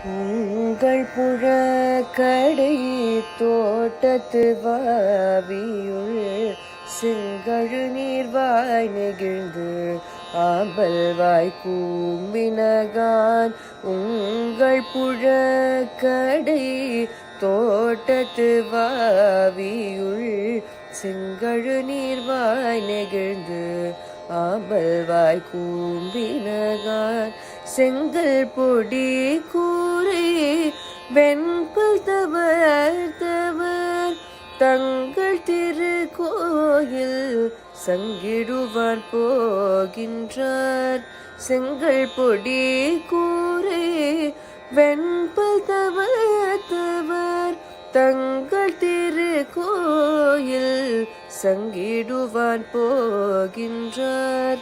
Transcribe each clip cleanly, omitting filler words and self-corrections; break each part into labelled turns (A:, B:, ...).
A: உங்கள் புழக்கடை தோட்டத்து வாவியுள் செங்கழு நீர்வாய் நெகிழ்ந்து ஆம்பல்வாய் கூம்பினகான். உங்கள் புழக்கடை தோட்டத்து வாவியுள் செங்கழு நீர்வாய் நெகிழ்ந்து ஆம்பல்வாய் கூம்பினகான். செங்கல் பொடி கூரை வெண்பல் தவர் தங்கள் திருக்கோயில் சங்கிடுவார் போகின்றார். செங்கல் பொடி கூரை வெண்பல் தவர் தங்கள் திருக்கோயில் சங்கிடுவான் போகின்றார்.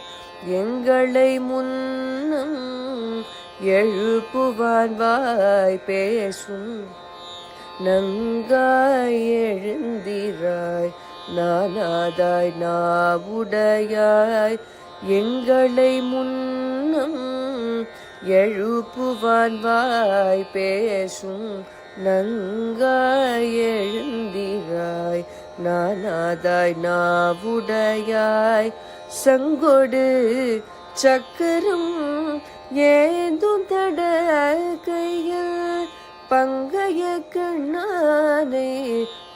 A: எங்களை முன்னம் எழுப்புவான் வாய் பேசும் நங்காய் எழுந்திராய் நானாதாய் நாவுடையாய். எங்களை முன்னம் எழுப்புவான் வாய் பேசும் நங்காய் எழுந்திராய் நானாதாய் நாவுடையாய். சங்கொடு சக்கரம் ஏந்தும் தட கையில் பங்கைய கண்ணானை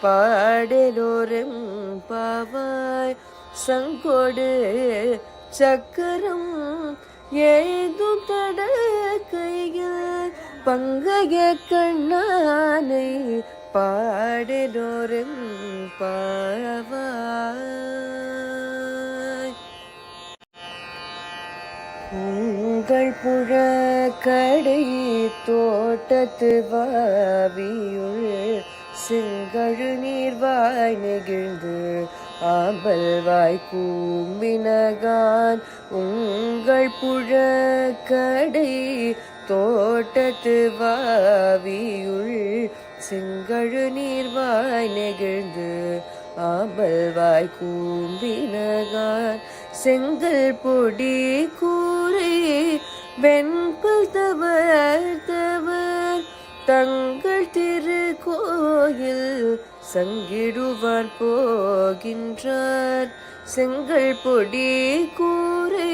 A: பாடலோரம் பாவாய். சங்கொடு சக்கரம் ஏதும் தட கையில் பங்கைய கண்ணானை பாடலோரம் பாவாய். உங்கள் புழக்கடை தோட்டத்து வாவியுள் செங்கழு நீர்வாய் நெகிழ்ந்து ஆம்பல்வாய் கூம்பினகான். உங்கள் புழக்கடை தோட்டத்து வாவியுள் செங்கழு நீர்வாய் நெகிழ்ந்து ஆம்பல்வாய் கூம்பினகான். செங்கல் பொடி கூரை வெண்பல் தவர் தங்கள் திருக்கோயில் சங்கிடுவார் போகின்றார். செங்கல் பொடி கூரை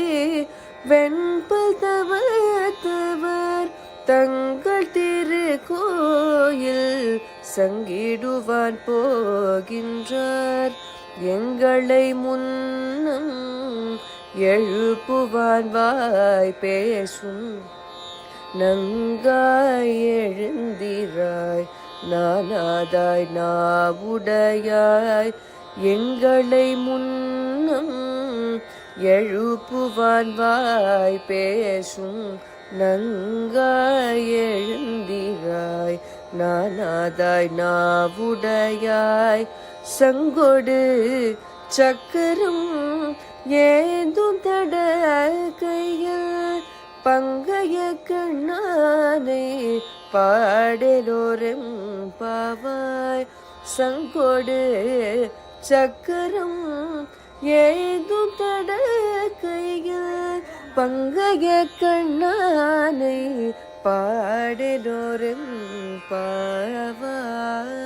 A: வெண்பல் தவர் தங்கள் திருக்கோயில் சங்கிடுவான் போகின்றார். எங்களை முன்னம் எழுப்புவான் வாய் பேசும் நங்காய் எழுந்திராய் நானாதாய் நாவுடையாய். எங்களை முன்னம் எழுப்புவான் வாய் பேசும் நங்காய் எழுந்திராய் நானாதாய் நாவுடையாய். சங்கொடு சக்கரம் ஏதும் தட கையில் பங்கைய கண்ணானை பாடலோரம் பாவாய். சங்கொடு சக்கரம் ஏதும் தட கையில் பங்கைய கண்ணானை பாடலோரம் பாவாய்.